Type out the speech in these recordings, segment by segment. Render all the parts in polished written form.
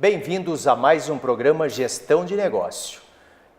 Bem-vindos a mais um programa Gestão de Negócio.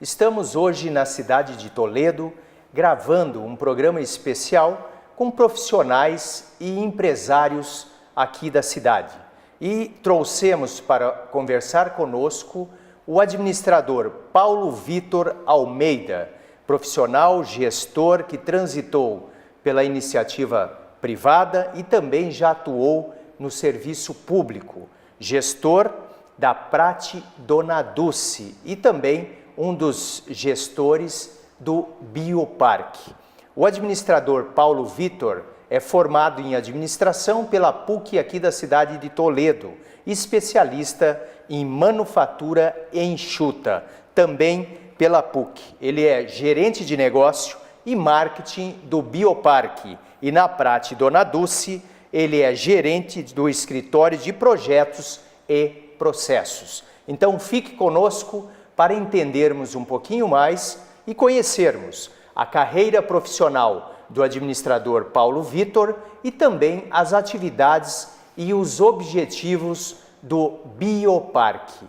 Estamos hoje na cidade de Toledo, gravando um programa especial com profissionais e empresários aqui da cidade. E trouxemos para conversar conosco o administrador Paulo Vitor Almeida, profissional gestor que transitou pela iniciativa privada e também já atuou no serviço público, gestor da Prate Dona Dulce e também um dos gestores do Bioparque. O administrador Paulo Vitor é formado em administração pela PUC aqui da cidade de Toledo, especialista em manufatura enxuta, também pela PUC. Ele é gerente de negócio e marketing do Bioparque e na Prate Dona Dulce ele é gerente do escritório de projetos e processos. Então fique conosco para entendermos um pouquinho mais e conhecermos a carreira profissional do administrador Paulo Vitor e também as atividades e os objetivos do Bioparque.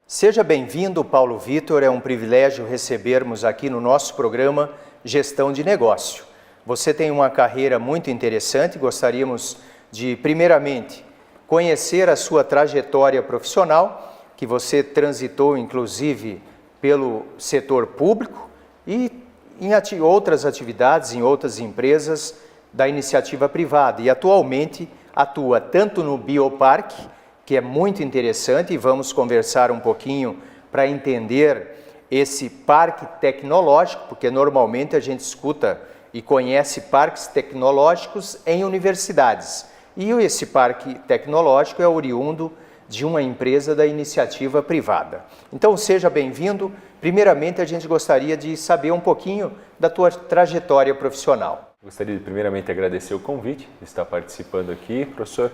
Seja bem-vindo, Paulo Vitor. É um privilégio recebermos aqui no nosso programa Gestão de Negócio. Você tem uma carreira muito interessante, gostaríamos de, primeiramente, conhecer a sua trajetória profissional, que você transitou, inclusive, pelo setor público e em outras atividades, em outras empresas da iniciativa privada. E, atualmente, atua tanto no Bioparque, que é muito interessante, e vamos conversar um pouquinho para entender esse parque tecnológico, porque normalmente a gente escuta e conhece parques tecnológicos em universidades. E esse parque tecnológico é oriundo de uma empresa da iniciativa privada. Então seja bem-vindo. Primeiramente a gente gostaria de saber um pouquinho da tua trajetória profissional. Gostaria de primeiramente agradecer o convite de estar participando aqui, professor.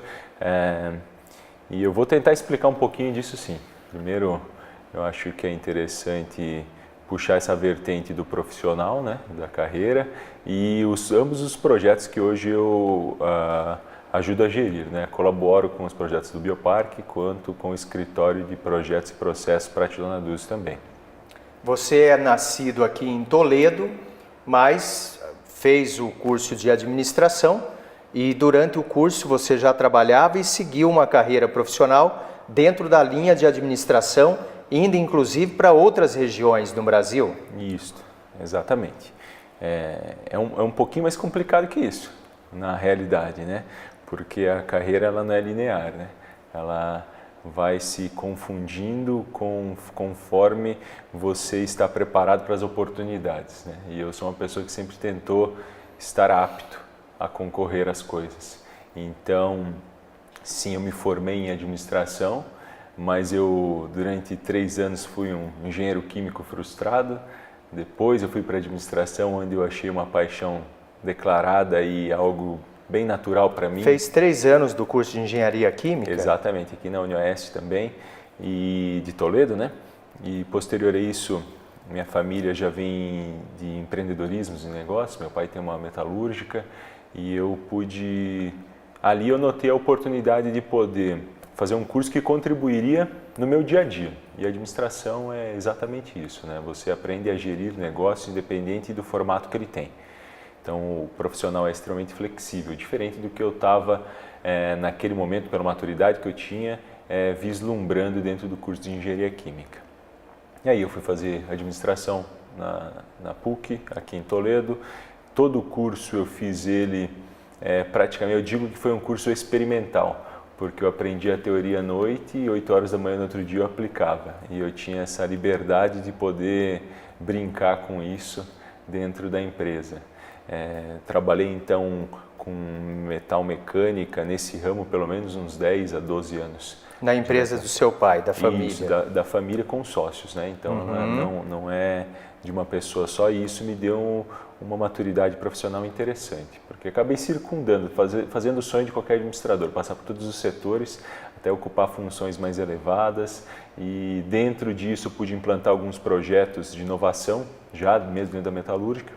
E eu vou tentar explicar um pouquinho disso sim. Primeiro, eu acho que é interessante puxar essa vertente do profissional, né, da carreira, e ambos os projetos que hoje eu ajudo a gerir, né? Colaboro com os projetos do Bioparque, quanto com o escritório de projetos e processos Prate Dona Dulce também. Você é nascido aqui em Toledo, mas fez o curso de administração, e durante o curso você já trabalhava e seguiu uma carreira profissional dentro da linha de administração, indo inclusive para outras regiões do Brasil? Isso, exatamente. É um pouquinho mais complicado que isso, na realidade, né? Porque a carreira ela não é linear, né? Ela vai se confundindo conforme você está preparado para as oportunidades, né? E eu sou uma pessoa que sempre tentou estar apto a concorrer às coisas. Então, sim, eu me formei em administração, mas eu durante 3 anos fui um engenheiro químico frustrado. Depois eu fui para a administração, onde eu achei uma paixão declarada e algo bem natural para mim. Fez 3 anos do curso de engenharia química? Exatamente, aqui na UniOeste também, e de Toledo, né? E posterior a isso, minha família já vem de empreendedorismo de negócios. Meu pai tem uma metalúrgica e ali eu notei a oportunidade de poder fazer um curso que contribuiria no meu dia a dia. E a administração é exatamente isso, né? Você aprende a gerir negócios independente do formato que ele tem. Então o profissional é extremamente flexível, diferente do que eu estava naquele momento, pela maturidade que eu tinha, vislumbrando dentro do curso de engenharia química. E aí eu fui fazer administração na PUC, aqui em Toledo. Todo o curso eu fiz ele praticamente, eu digo que foi um curso experimental, porque eu aprendi a teoria à noite e 8 horas da manhã no outro dia eu aplicava. E eu tinha essa liberdade de poder brincar com isso dentro da empresa. Trabalhei então com metal mecânica nesse ramo pelo menos uns 10 a 12 anos. Na empresa do seu pai, da família? Isso, da família com sócios, né? Então não é de uma pessoa só, e isso me deu uma maturidade profissional interessante, porque acabei circundando, fazendo o sonho de qualquer administrador, passar por todos os setores, até ocupar funções mais elevadas, e dentro disso pude implantar alguns projetos de inovação, já mesmo dentro da metalúrgica,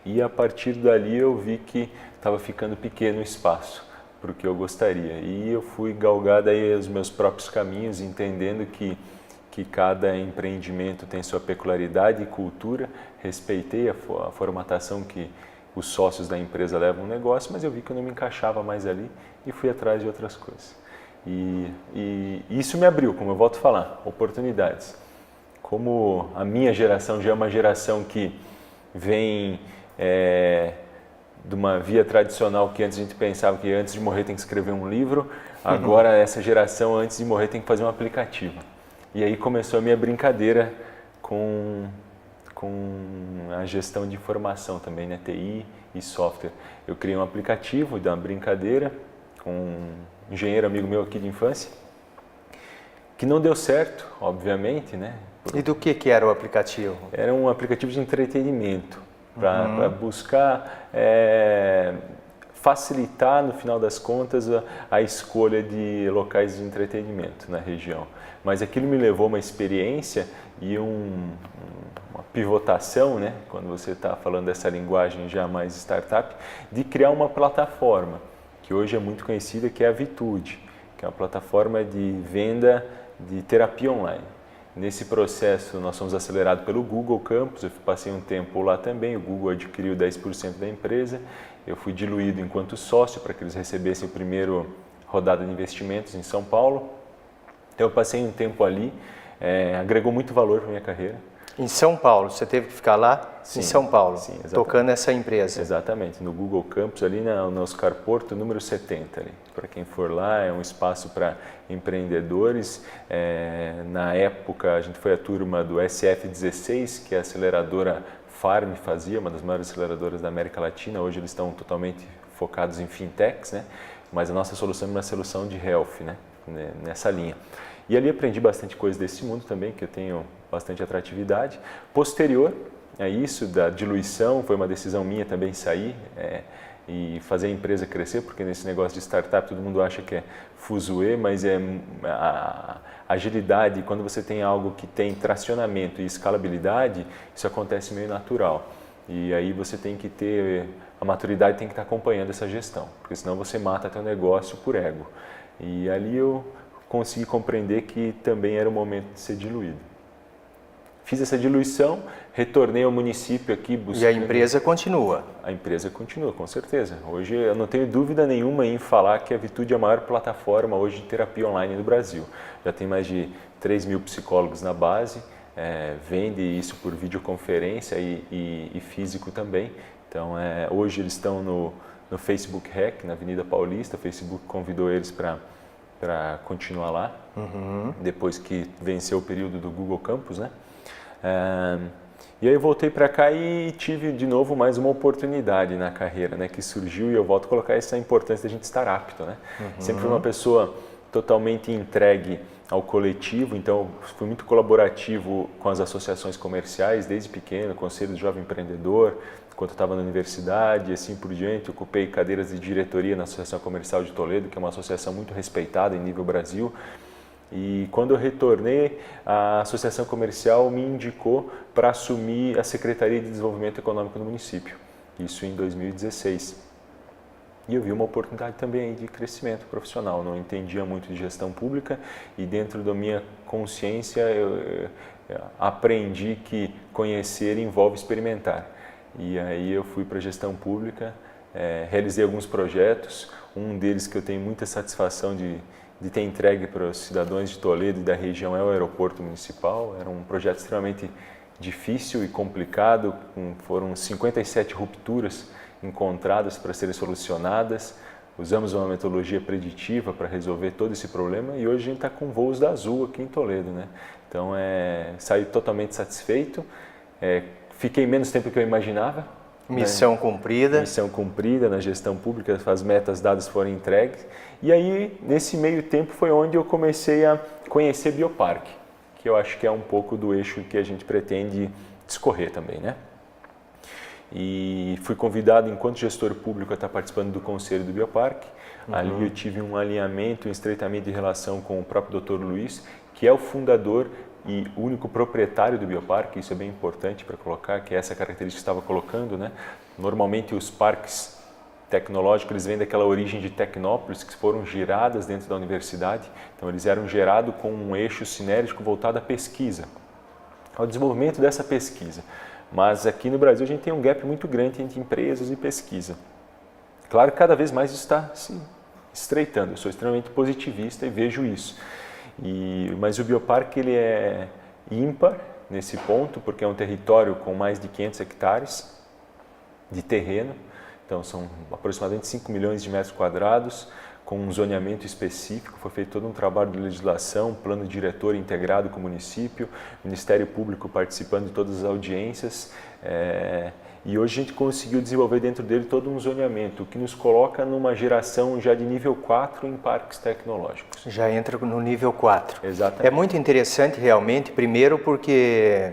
e a partir dali eu vi que estava ficando pequeno o espaço para o que eu gostaria, e eu fui galgado aí os meus próprios caminhos, entendendo que cada empreendimento tem sua peculiaridade e cultura. Respeitei a formatação que os sócios da empresa levam no negócio, mas eu vi que eu não me encaixava mais ali e fui atrás de outras coisas. E isso me abriu, como eu volto a falar, oportunidades. Como a minha geração já é uma geração que vem de uma via tradicional, que antes a gente pensava que antes de morrer tem que escrever um livro, agora essa geração antes de morrer tem que fazer um aplicativo. E aí começou a minha brincadeira com a gestão de informação também, né? TI e software. Eu criei um aplicativo da brincadeira com um engenheiro amigo meu aqui de infância, que não deu certo, obviamente, né? E do que era o aplicativo? Era um aplicativo de entretenimento, para buscar facilitar, no final das contas, a escolha de locais de entretenimento na região. Mas aquilo me levou a uma experiência e uma pivotação, né? Quando você está falando dessa linguagem já mais startup, de criar uma plataforma, que hoje é muito conhecida, que é a Vitude, que é uma plataforma de venda de terapia online. Nesse processo, nós somos acelerados pelo Google Campus, eu passei um tempo lá também, o Google adquiriu 10% da empresa, eu fui diluído enquanto sócio para que eles recebessem a primeira rodada de investimentos em São Paulo. Então eu passei um tempo ali, agregou muito valor para a minha carreira. Em São Paulo, você teve que ficar lá? Sim, em São Paulo, sim, tocando essa empresa? Exatamente, no Google Campus, ali no Oscar Porto, número 70. Para quem for lá, é um espaço para empreendedores. Na época, a gente foi a turma do SF16, que a aceleradora Farm fazia, uma das maiores aceleradoras da América Latina. Hoje eles estão totalmente focados em fintechs, né? Mas a nossa solução é uma solução de health, né? Nessa linha. E ali aprendi bastante coisa desse mundo também, que eu tenho bastante atratividade. Posterior a isso, da diluição, foi uma decisão minha também sair e fazer a empresa crescer, porque nesse negócio de startup todo mundo acha que é fuzuê, mas a agilidade, quando você tem algo que tem tracionamento e escalabilidade, isso acontece meio natural. E aí você tem que ter, a maturidade tem que estar acompanhando essa gestão, porque senão você mata teu negócio por ego. E ali eu consegui compreender que também era o momento de ser diluído. Fiz essa diluição, retornei ao município aqui buscando... E a empresa continua? A empresa continua, com certeza. Hoje eu não tenho dúvida nenhuma em falar que a Vitude é a maior plataforma hoje de terapia online do Brasil. Já tem mais de 3 mil psicólogos na base, vende isso por videoconferência e físico também. Então hoje eles estão no Facebook Hack, na Avenida Paulista. O Facebook convidou eles para continuar lá, depois que venceu o período do Google Campus, né? E aí eu voltei para cá e tive de novo mais uma oportunidade na carreira, né, que surgiu, e eu volto a colocar essa importância da gente estar apto, né? Sempre fui uma pessoa totalmente entregue ao coletivo, então fui muito colaborativo com as associações comerciais desde pequeno, Conselho do Jovem Empreendedor, enquanto eu estava na universidade e assim por diante. Ocupei cadeiras de diretoria na Associação Comercial de Toledo, que é uma associação muito respeitada em nível Brasil. E quando eu retornei, a Associação Comercial me indicou para assumir a Secretaria de Desenvolvimento Econômico do município, isso em 2016. E eu vi uma oportunidade também de crescimento profissional, não entendia muito de gestão pública e dentro da minha consciência eu aprendi que conhecer envolve experimentar. E aí eu fui para a gestão pública, realizei alguns projetos, um deles que eu tenho muita satisfação de ter entregue para os cidadãos de Toledo e da região é o aeroporto municipal. Era um projeto extremamente difícil e complicado, foram 57 rupturas encontradas para serem solucionadas. Usamos uma metodologia preditiva para resolver todo esse problema e hoje a gente está com voos da Azul aqui em Toledo, né? Então saí totalmente satisfeito, fiquei menos tempo do que eu imaginava, Missão cumprida. Missão cumprida na gestão pública, as metas dadas foram entregues. E aí, nesse meio tempo, foi onde eu comecei a conhecer Bioparque, que eu acho que é um pouco do eixo que a gente pretende discorrer também, né? E fui convidado, enquanto gestor público, a estar participando do conselho do Bioparque. Ali eu tive um alinhamento, um estreitamento de relação com o próprio Dr. Luiz, que é o fundador e único proprietário do Bioparque. Isso é bem importante para colocar, que é essa característica que estava colocando, né? Normalmente os parques tecnológicos, eles vêm daquela origem de Tecnópolis, que foram geradas dentro da universidade. Então eles eram gerados com um eixo sinérgico voltado à pesquisa, ao desenvolvimento dessa pesquisa. Mas aqui no Brasil a gente tem um gap muito grande entre empresas e pesquisa. Claro que cada vez mais está se estreitando. Eu sou extremamente positivista e vejo isso. Mas o Bioparque ele é ímpar nesse ponto, porque é um território com mais de 500 hectares de terreno. Então são aproximadamente 5 milhões de metros quadrados, com um zoneamento específico. Foi feito todo um trabalho de legislação, plano diretor integrado com o município, Ministério Público participando de todas as audiências. E hoje a gente conseguiu desenvolver dentro dele todo um zoneamento, o que nos coloca numa geração já de nível 4 em parques tecnológicos. Já entra no nível 4. Exatamente. É muito interessante realmente, primeiro porque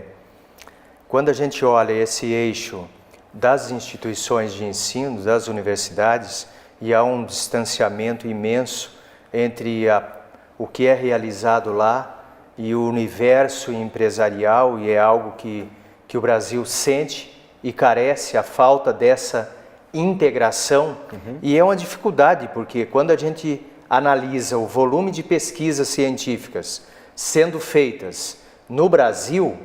quando a gente olha esse eixo das instituições de ensino, das universidades, e há um distanciamento imenso entre o que é realizado lá e o universo empresarial, e é algo que o Brasil sente e carece, a falta dessa integração. E é uma dificuldade, porque quando a gente analisa o volume de pesquisas científicas sendo feitas no Brasil,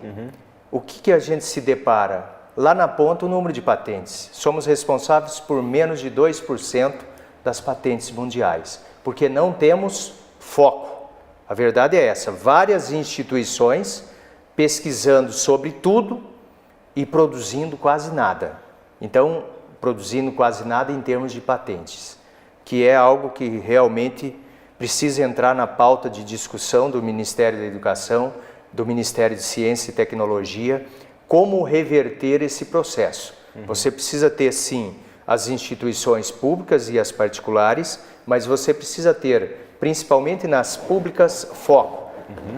o que a gente se depara? Lá na ponta, o número de patentes. Somos responsáveis por menos de 2% das patentes mundiais, porque não temos foco. A verdade é essa, várias instituições pesquisando sobre tudo e produzindo quase nada. Então, produzindo quase nada em termos de patentes, que é algo que realmente precisa entrar na pauta de discussão do Ministério da Educação, do Ministério de Ciência e Tecnologia, como reverter esse processo. Você precisa ter, sim, as instituições públicas e as particulares, mas você precisa ter, principalmente nas públicas, foco.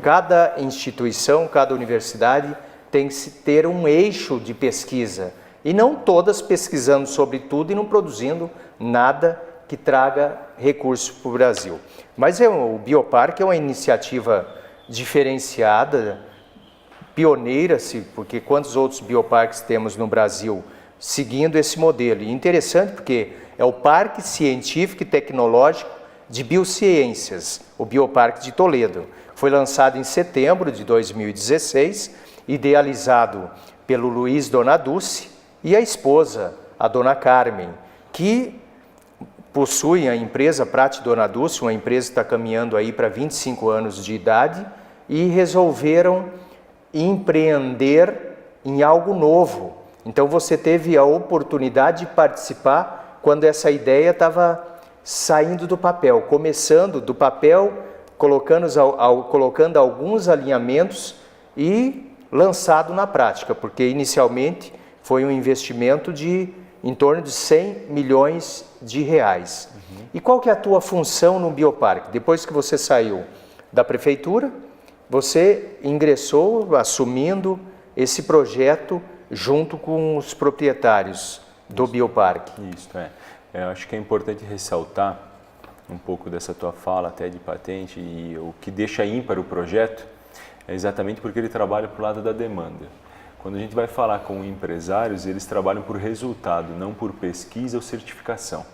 Cada instituição, cada universidade tem que ter um eixo de pesquisa, e não todas pesquisando sobre tudo e não produzindo nada que traga recurso para o Brasil. Mas o Bioparque é uma iniciativa diferenciada, pioneira, porque quantos outros bioparques temos no Brasil seguindo esse modelo? E interessante porque é o Parque Científico e Tecnológico de Biociências, o Bioparque de Toledo. Foi lançado em setembro de 2016, idealizado pelo Luiz Donaducci e a esposa, a dona Carmen, que possuem a empresa Prati Donaducci, uma empresa que está caminhando aí para 25 anos de idade, e resolveram empreender em algo novo. Então você teve a oportunidade de participar quando essa ideia estava saindo do papel, começando do papel, colocando alguns alinhamentos e lançado na prática, porque inicialmente foi um investimento de em torno de 100 milhões de reais. E qual que é a tua função no Bioparque? Depois que você saiu da prefeitura, você ingressou assumindo esse projeto junto com os proprietários do Bioparque. Isso, eu acho que é importante ressaltar um pouco dessa tua fala até de patente, e o que deixa ímpar o projeto é exatamente porque ele trabalha para o lado da demanda. Quando a gente vai falar com empresários, eles trabalham por resultado, não por pesquisa ou certificação.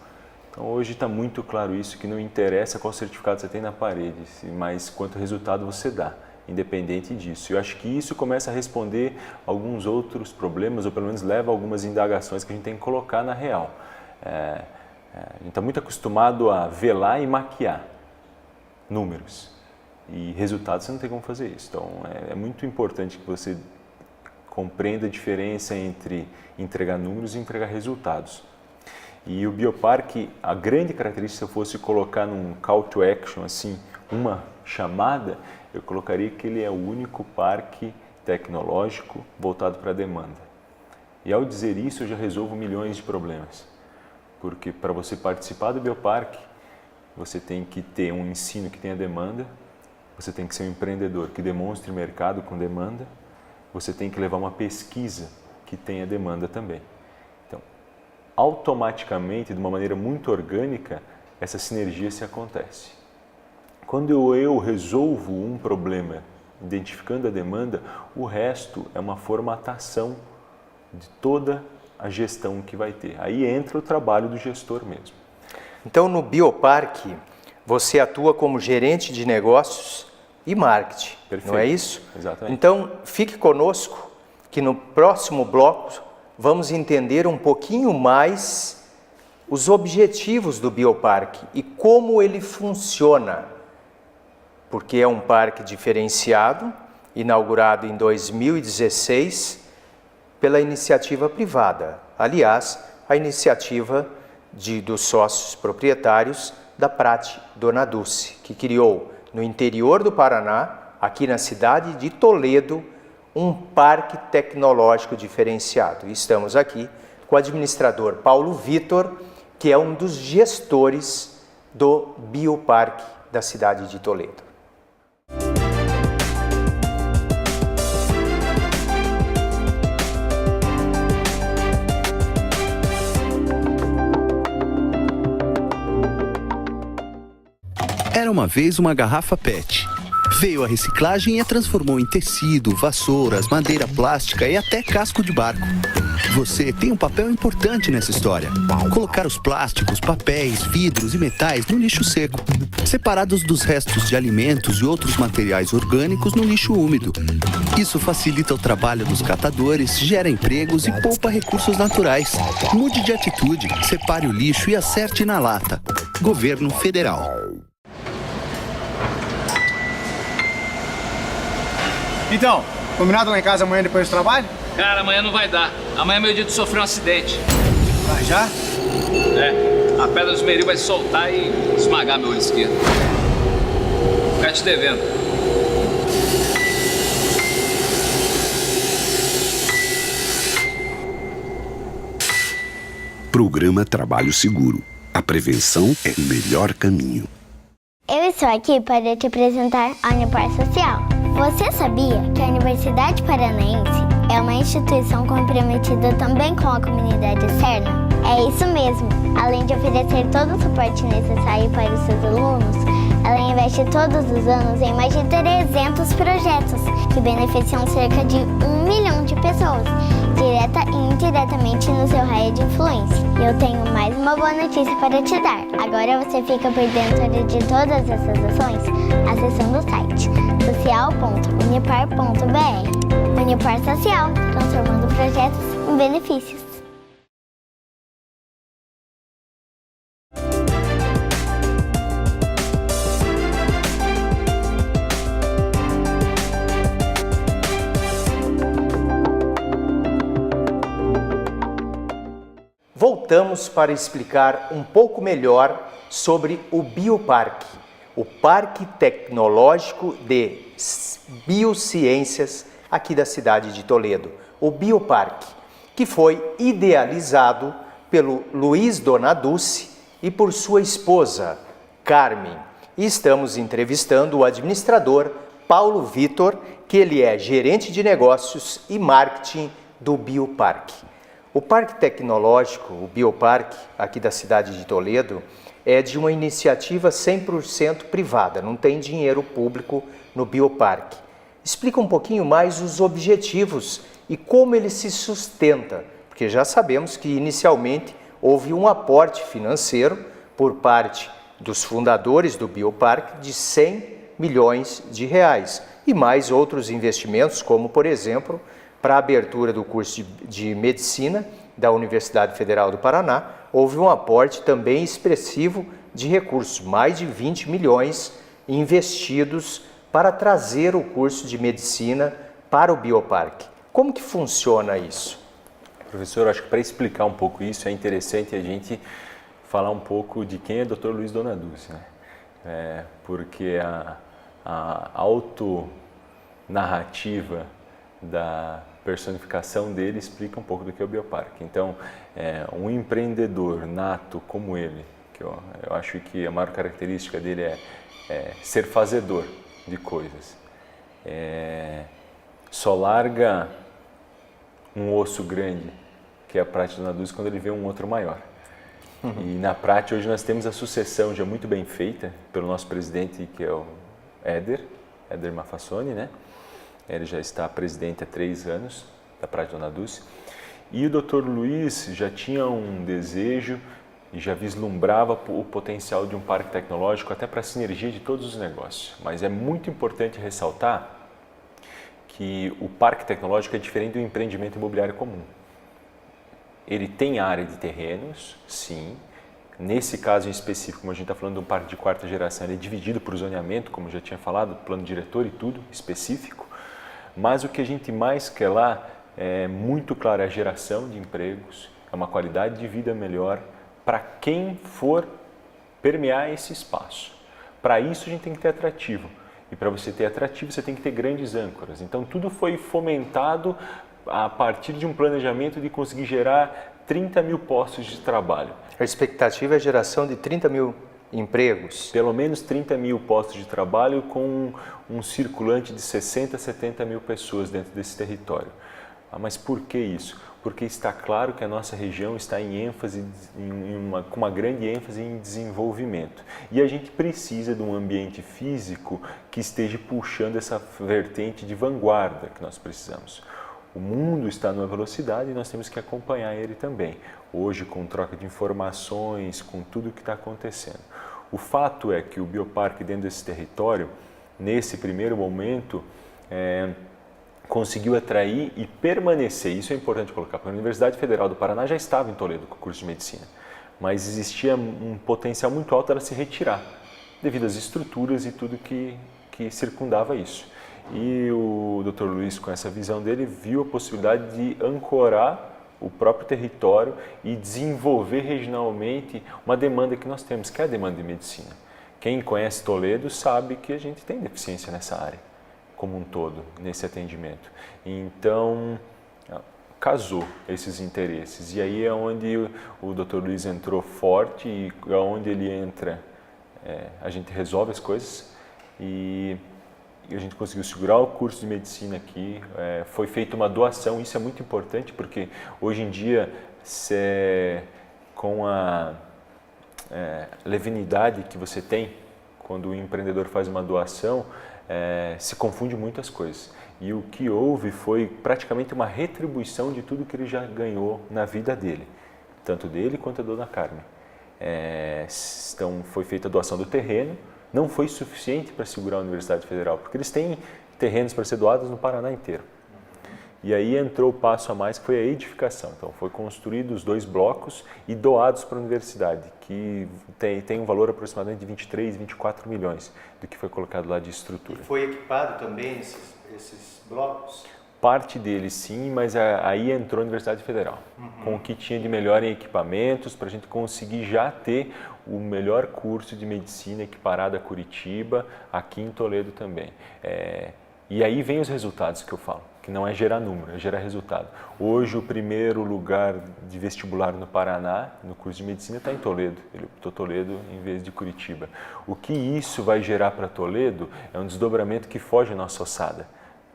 Então hoje está muito claro isso, que não interessa qual certificado você tem na parede, mas quanto resultado você dá, independente disso. Eu acho que isso começa a responder alguns outros problemas, ou pelo menos leva a algumas indagações que a gente tem que colocar na real. A gente está muito acostumado a velar e maquiar números, e resultados você não tem como fazer isso. Então é muito importante que você compreenda a diferença entre entregar números e entregar resultados. E o Bioparque, a grande característica, se eu fosse colocar num call to action, assim, uma chamada, eu colocaria que ele é o único parque tecnológico voltado para a demanda. E ao dizer isso, eu já resolvo milhões de problemas. Porque para você participar do bioparque, você tem que ter um ensino que tenha demanda, você tem que ser um empreendedor que demonstre mercado com demanda, você tem que levar uma pesquisa que tenha demanda também. Então, automaticamente, de uma maneira muito orgânica, essa sinergia se acontece. Quando eu resolvo um problema, identificando a demanda, o resto é uma formatação de toda a gestão que vai ter. Aí entra o trabalho do gestor mesmo. Então, no Bioparque, você atua como gerente de negócios e marketing, Perfeito. não é isso? Exatamente. Então, fique conosco que no próximo bloco vamos entender um pouquinho mais os objetivos do Bioparque e como ele funciona, porque é um parque diferenciado, inaugurado em 2016 pela iniciativa privada. Aliás, a iniciativa dos sócios proprietários da Prate Dona Dulce, que criou no interior do Paraná, aqui na cidade de Toledo, um parque tecnológico diferenciado. E estamos aqui com o administrador Paulo Vitor, que é um dos gestores do Bioparque da cidade de Toledo. Era uma vez uma garrafa PET. Veio a reciclagem e a transformou em tecido, vassouras, madeira plástica e até casco de barco. Você tem um papel importante nessa história. Colocar os plásticos, papéis, vidros e metais no lixo seco, separados dos restos de alimentos e outros materiais orgânicos no lixo úmido. Isso facilita o trabalho dos catadores, gera empregos e poupa recursos naturais. Mude de atitude, separe o lixo e acerte na lata. Governo Federal. Então, combinado lá em casa amanhã depois do trabalho? Cara, amanhã não vai dar. Amanhã é meu dia de sofrer um acidente. Vai já? É, a pedra do esmeril vai soltar e esmagar meu olho esquerdo. Vou ficar te devendo. Programa Trabalho Seguro. A prevenção é o melhor caminho. Eu estou aqui para te apresentar a Unipar Social. Você sabia que a Universidade Paranaense é uma instituição comprometida também com a comunidade externa? É isso mesmo. Além de oferecer todo o suporte necessário para os seus alunos, ela investe todos os anos em mais de 300 projetos que beneficiam cerca de 1 milhão de pessoas, direta e indiretamente no seu raio de influência. E eu tenho mais uma boa notícia para te dar. Agora você fica por dentro de todas essas ações acessando o site social.unipar.br. Unipar Social, transformando projetos em benefícios. Voltamos para explicar um pouco melhor sobre o Bioparque, o Parque Tecnológico de Biociências aqui da cidade de Toledo, o Bioparque, que foi idealizado pelo Luiz Dona Dulce e por sua esposa, Carmen. E estamos entrevistando o administrador Paulo Vitor, que ele é gerente de negócios e marketing do Bioparque. O Parque Tecnológico, o Bioparque, aqui da cidade de Toledo, é de uma iniciativa 100% privada, não tem dinheiro público no Bioparque. Explica um pouquinho mais os objetivos e como ele se sustenta, porque já sabemos que inicialmente houve um aporte financeiro por parte dos fundadores do Bioparque de 100 milhões de reais e mais outros investimentos, como por exemplo, para a abertura do curso de medicina da Universidade Federal do Paraná, houve um aporte também expressivo de recursos, mais de 20 milhões investidos para trazer o curso de medicina para o Bioparque. Como que funciona isso? Professor, acho que para explicar um pouco isso é interessante a gente falar um pouco de quem é o Dr. Luiz Dona Dulce, né? Porque a autonarrativa da personificação dele explica um pouco do que é o Bioparque. Então, um empreendedor nato como ele, que eu acho que a maior característica dele é ser fazedor de coisas. Só larga um osso grande, que é a Prate Dona Dulce, quando ele vê um outro maior. E na Prate hoje nós temos a sucessão já muito bem feita pelo nosso presidente, que é o Éder Mafassoni, né? Ele já está presidente há 3 anos da Prate Dona Dulce. E o Dr. Luiz já tinha um desejo e já vislumbrava o potencial de um parque tecnológico até para a sinergia de todos os negócios. Mas é muito importante ressaltar que o parque tecnológico é diferente do empreendimento imobiliário comum. Ele tem área de terrenos, sim. Nesse caso em específico, como a gente está falando de um parque de 4ª geração, ele é dividido por zoneamento, como eu já tinha falado, plano diretor e tudo específico. Mas o que a gente mais quer lá é muito claro, é a geração de empregos, é uma qualidade de vida melhor para quem for permear esse espaço. Para isso a gente tem que ter atrativo. E para você ter atrativo, você tem que ter grandes âncoras. Então tudo foi fomentado a partir de um planejamento de conseguir gerar 30 mil postos de trabalho. A expectativa é a geração de 30 mil empregos? Pelo menos 30 mil postos de trabalho com um circulante de 60, 70 mil pessoas dentro desse território. Mas por que isso? Porque está claro que a nossa região está com uma grande ênfase em desenvolvimento. E a gente precisa de um ambiente físico que esteja puxando essa vertente de vanguarda que nós precisamos. O mundo está numa velocidade e nós temos que acompanhar ele também. Hoje, com troca de informações, com tudo o que está acontecendo. O fato é que o Bioparque dentro desse território, nesse primeiro momento, conseguiu atrair e permanecer, isso é importante colocar, porque a Universidade Federal do Paraná já estava em Toledo com o curso de Medicina, mas existia um potencial muito alto para se retirar, devido às estruturas e tudo que circundava isso. E o Dr. Luiz, com essa visão dele, viu a possibilidade de ancorar o próprio território e desenvolver regionalmente uma demanda que nós temos, que é a demanda de medicina. Quem conhece Toledo sabe que a gente tem deficiência nessa área, como um todo, nesse atendimento. Então, casou esses interesses. E aí é onde o Dr. Luiz entrou forte e é onde ele entra, a gente resolve as coisas e a gente conseguiu segurar o curso de medicina aqui, foi feita uma doação, isso é muito importante porque hoje em dia, com a levianidade que você tem, quando o empreendedor faz uma doação, se confunde muitas coisas. E o que houve foi praticamente uma retribuição de tudo que ele já ganhou na vida dele, tanto dele quanto da Dona Carmen. Então foi feita a doação do terreno, não foi suficiente para segurar a Universidade Federal, porque eles têm terrenos para ser doados no Paraná inteiro. E aí entrou o passo a mais, que foi a edificação. Então, foi construídos 2 blocos e doados para a universidade, que tem um valor aproximadamente de 23, 24 milhões do que foi colocado lá de estrutura. E foi equipado também esses blocos? Parte deles sim, mas aí entrou a Universidade Federal, com o que tinha de melhor em equipamentos, para a gente conseguir já ter o melhor curso de medicina equiparado a Curitiba, aqui em Toledo também. E aí vem os resultados que eu falo, que não é gerar número, é gerar resultado. Hoje o primeiro lugar de vestibular no Paraná, no curso de medicina, está em Toledo. Ele optou Toledo em vez de Curitiba. O que isso vai gerar para Toledo é um desdobramento que foge à nossa ossada.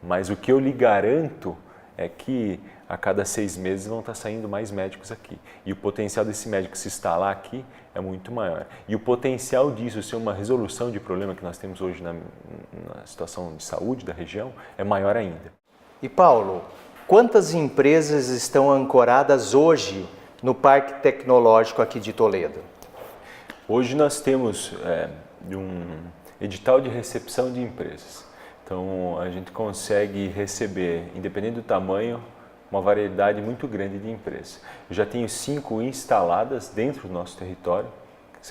Mas o que eu lhe garanto é que a cada 6 meses vão estar saindo mais médicos aqui. E o potencial desse médico se instalar aqui é muito maior. E o potencial disso ser uma resolução de problema que nós temos hoje na situação de saúde da região é maior ainda. E Paulo, quantas empresas estão ancoradas hoje no Parque Tecnológico aqui de Toledo? Hoje nós temos um edital de recepção de empresas. Então, a gente consegue receber, independente do tamanho, uma variedade muito grande de empresas. Eu já tenho 5 instaladas dentro do nosso território, que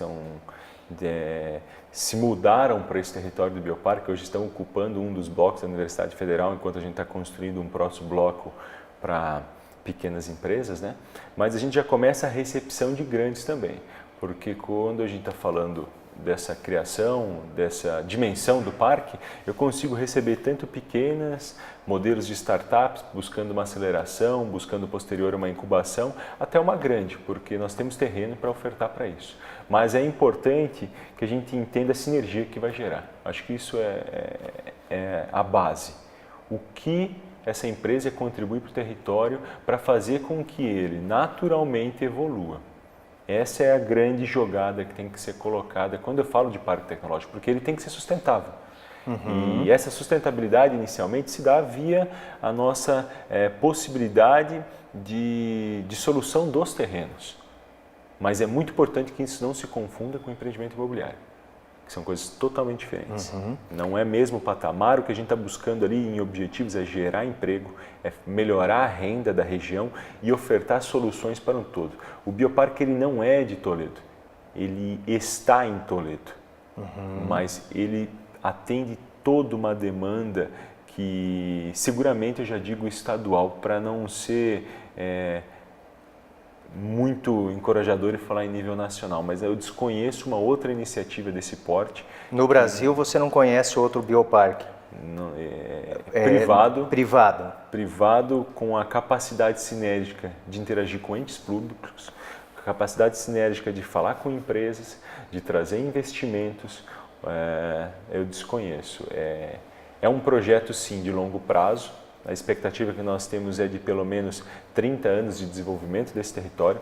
se mudaram para esse território do Bioparque, hoje estão ocupando um dos blocos da Universidade Federal, enquanto a gente está construindo um próximo bloco para pequenas empresas, né? Mas a gente já começa a recepção de grandes também, porque quando a gente está falando dessa criação, dessa dimensão do parque, eu consigo receber tanto pequenas modelos de startups, buscando uma aceleração, buscando posterior uma incubação, até uma grande, porque nós temos terreno para ofertar para isso. Mas é importante que a gente entenda a sinergia que vai gerar. Acho que isso é a base. O que essa empresa contribui para o território para fazer com que ele naturalmente evolua. Essa é a grande jogada que tem que ser colocada quando eu falo de parque tecnológico, porque ele tem que ser sustentável. E essa sustentabilidade inicialmente se dá via a nossa possibilidade de solução dos terrenos. Mas é muito importante que isso não se confunda com o empreendimento imobiliário, que são coisas totalmente diferentes. Não é mesmo o patamar. O que a gente está buscando ali em objetivos é gerar emprego, é melhorar a renda da região e ofertar soluções para um todo. O Bioparque ele não é de Toledo, ele está em Toledo, mas ele atende toda uma demanda que seguramente eu já digo estadual, para não ser muito encorajador e falar em nível nacional, mas eu desconheço uma outra iniciativa desse porte. No Brasil você não conhece outro bioparque? Não, Privado com a capacidade sinérgica de interagir com entes públicos, a capacidade sinérgica de falar com empresas, de trazer investimentos, eu desconheço. É um projeto sim de longo prazo. A expectativa que nós temos é de pelo menos 30 anos de desenvolvimento desse território.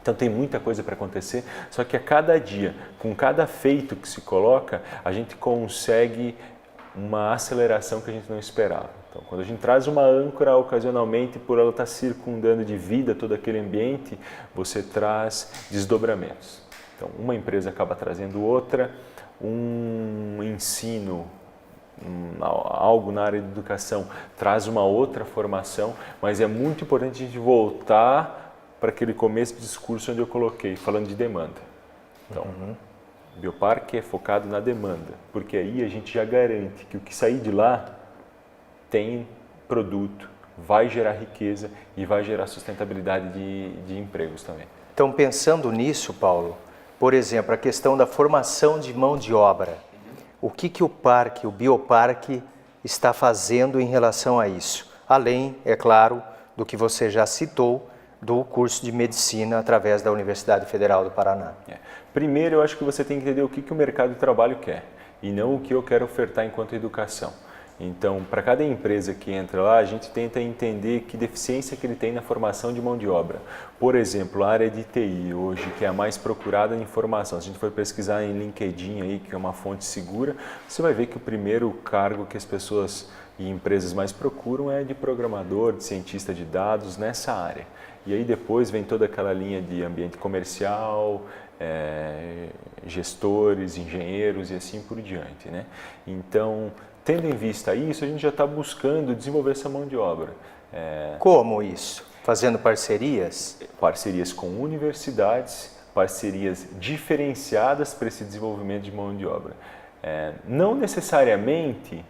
Então tem muita coisa para acontecer, só que a cada dia, com cada feito que se coloca, a gente consegue uma aceleração que a gente não esperava. Então, quando a gente traz uma âncora ocasionalmente, por ela estar circundando de vida todo aquele ambiente, você traz desdobramentos. Então, uma empresa acaba trazendo outra, um ensino, algo na área de educação traz uma outra formação, mas é muito importante a gente voltar para aquele começo do discurso onde eu coloquei, falando de demanda. Então, o Bioparque é focado na demanda, porque aí a gente já garante que o que sair de lá tem produto, vai gerar riqueza e vai gerar sustentabilidade de empregos também. Então, pensando nisso, Paulo, por exemplo, a questão da formação de mão de obra, o que o Bioparque está fazendo em relação a isso? Além, é claro, do que você já citou, do curso de medicina através da Universidade Federal do Paraná. Primeiro, eu acho que você tem que entender o que o mercado de trabalho quer e não o que eu quero ofertar enquanto educação. Então, para cada empresa que entra lá, a gente tenta entender que deficiência que ele tem na formação de mão de obra. Por exemplo, a área de TI hoje, que é a mais procurada em informação. Se a gente for pesquisar em LinkedIn, aí, que é uma fonte segura, você vai ver que o primeiro cargo que as pessoas e empresas mais procuram é de programador, de cientista de dados, nessa área. E aí depois vem toda aquela linha de ambiente comercial, gestores, engenheiros e assim por diante, né? Então, tendo em vista isso, a gente já está buscando desenvolver essa mão de obra. Como isso? Fazendo parcerias? Parcerias com universidades, parcerias diferenciadas para esse desenvolvimento de mão de obra. Não necessariamente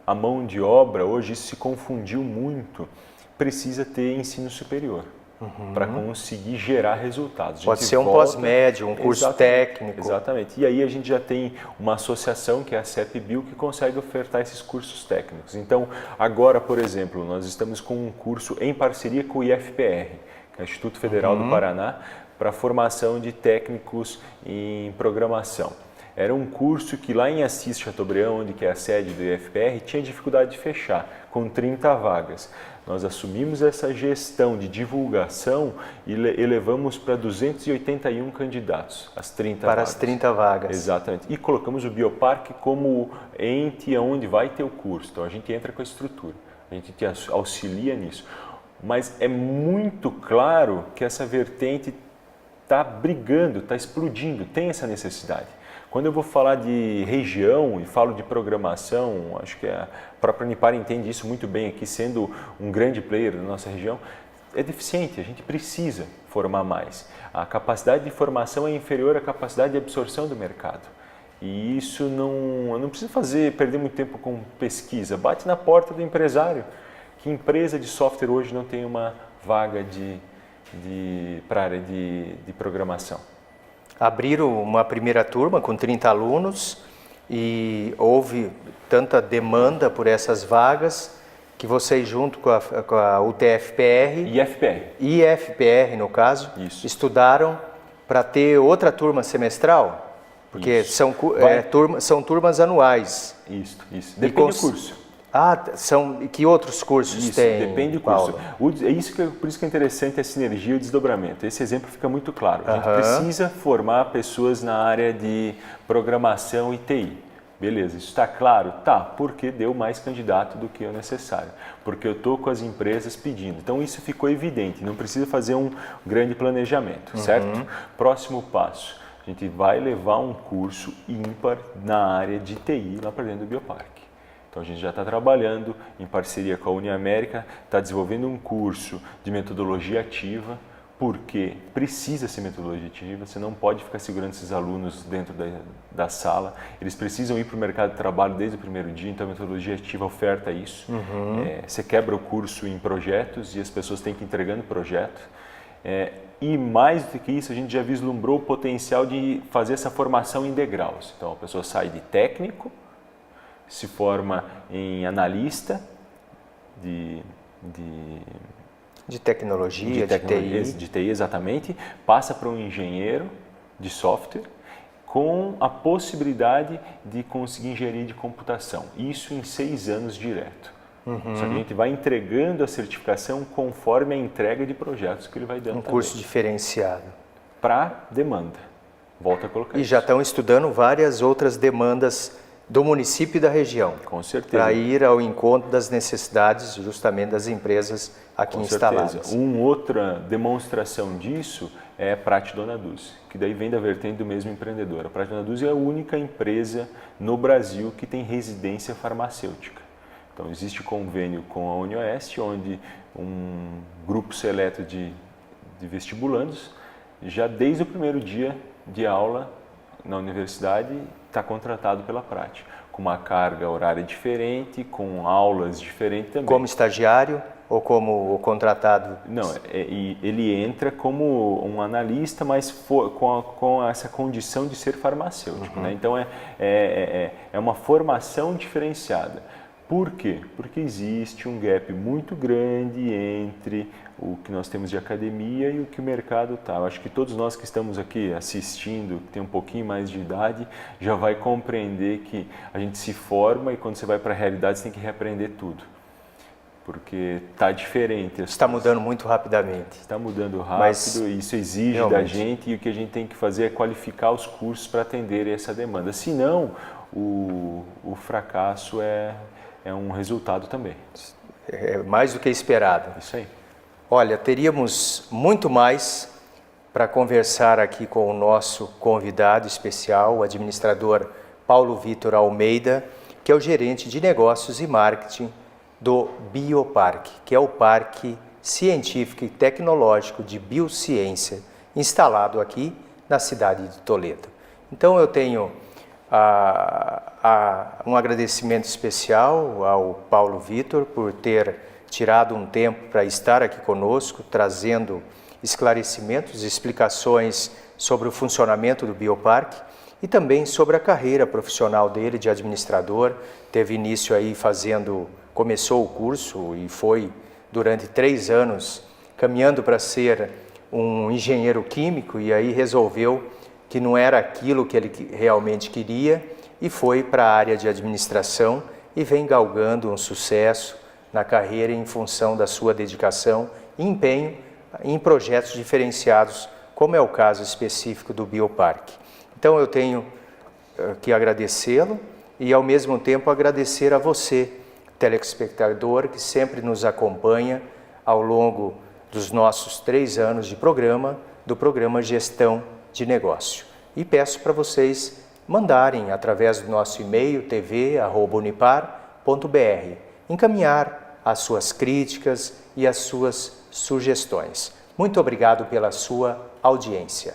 a mão de obra, hoje isso se confundiu muito, precisa ter ensino superior. Para conseguir gerar resultados. Pode ser um pós-médio, um curso técnico. Exatamente. E aí a gente já tem uma associação, que é a CEPBio, que consegue ofertar esses cursos técnicos. Então, agora, por exemplo, nós estamos com um curso em parceria com o IFPR, que é o Instituto Federal do Paraná, para formação de técnicos em programação. Era um curso que lá em Assis Chateaubriand, onde que é a sede do IFPR, tinha dificuldade de fechar, com 30 vagas. Nós assumimos essa gestão de divulgação e elevamos para 281 candidatos, as 30 vagas. Para as 30 vagas. Exatamente. E colocamos o Bioparque como ente onde vai ter o curso. Então a gente entra com a estrutura, a gente te auxilia nisso. Mas é muito claro que essa vertente está brigando, está explodindo, tem essa necessidade. Quando eu vou falar de região e falo de programação, acho que a própria Unipar entende isso muito bem aqui, sendo um grande player da nossa região, é deficiente, a gente precisa formar mais. A capacidade de formação é inferior à capacidade de absorção do mercado. E isso não precisa perder muito tempo com pesquisa, bate na porta do empresário. Que empresa de software hoje não tem uma vaga para a área de programação? abriram uma primeira turma com 30 alunos e houve tanta demanda por essas vagas que vocês, junto com a UTFPR e IFPR, no caso, Isso. estudaram para ter outra turma semestral? Porque são turmas anuais. Isso. Depende do curso. E que outros cursos tem? Depende do curso. Por isso que é interessante a sinergia e o desdobramento. Esse exemplo fica muito claro. A gente precisa formar pessoas na área de programação e TI. Beleza, isso está claro? Tá, porque deu mais candidato do que o necessário. Porque eu estou com as empresas pedindo. Então isso ficou evidente, não precisa fazer um grande planejamento, certo? Próximo passo, a gente vai levar um curso ímpar na área de TI lá para dentro do Bioparque. Então a gente já está trabalhando em parceria com a Uniamérica, está desenvolvendo um curso de metodologia ativa, porque precisa ser metodologia ativa, você não pode ficar segurando esses alunos dentro da sala, eles precisam ir para o mercado de trabalho desde o primeiro dia, então a metodologia ativa oferta isso. Você quebra o curso em projetos e as pessoas têm que ir entregando projeto. E mais do que isso, a gente já vislumbrou o potencial de fazer essa formação em degraus. Então a pessoa sai de técnico, se forma em analista de tecnologia, de TI, exatamente, passa para um engenheiro de software com a possibilidade de conseguir engenharia de computação. Isso em 6 anos direto. Só que a gente vai entregando a certificação conforme a entrega de projetos que ele vai dando. Um curso diferenciado. Para demanda. Volto a colocar isso. E já estão estudando várias outras demandas do município e da região. Com certeza. Para ir ao encontro das necessidades justamente das empresas aqui instaladas. Uma outra demonstração disso é a Prate Dona Dulce, que daí vem da vertente do mesmo empreendedor. A Prate Dona Dulce é a única empresa no Brasil que tem residência farmacêutica. Então existe convênio com a UniOeste, onde um grupo seleto de vestibulandos, já desde o primeiro dia de aula na universidade, está contratado pela Prate, com uma carga horária diferente, com aulas diferentes também. Como estagiário ou como contratado? Não, ele entra como um analista, mas com essa condição de ser farmacêutico. Né? Então é uma formação diferenciada. Por quê? Porque existe um gap muito grande entre o que nós temos de academia e o que o mercado está. Eu acho que todos nós que estamos aqui assistindo, que tem um pouquinho mais de idade, já vai compreender que a gente se forma e quando você vai para a realidade você tem que reaprender tudo. Porque está diferente. Está mudando muito rapidamente. Está mudando rápido e isso exige da gente, e o que a gente tem que fazer é qualificar os cursos para atender essa demanda. Senão, o fracasso é um resultado também. É mais do que esperado. Isso aí. Olha, teríamos muito mais para conversar aqui com o nosso convidado especial, o administrador Paulo Vitor Almeida, que é o gerente de negócios e marketing do Bioparque, que é o Parque Científico e Tecnológico de Biociência, instalado aqui na cidade de Toledo. Então eu tenho um agradecimento especial ao Paulo Vitor por ter tirado um tempo para estar aqui conosco, trazendo esclarecimentos, explicações sobre o funcionamento do Bioparque e também sobre a carreira profissional dele de administrador. Teve início aí começou o curso e foi durante 3 anos caminhando para ser um engenheiro químico e aí resolveu que não era aquilo que ele realmente queria e foi para a área de administração e vem galgando um sucesso na carreira em função da sua dedicação e empenho em projetos diferenciados, como é o caso específico do Bioparque. Então eu tenho que agradecê-lo e ao mesmo tempo agradecer a você, telespectador, que sempre nos acompanha ao longo dos nossos 3 anos de programa, do programa Gestão de Negócio. E peço para vocês mandarem através do nosso e-mail tv@unipar.br, encaminhar as suas críticas e as suas sugestões. Muito obrigado pela sua audiência.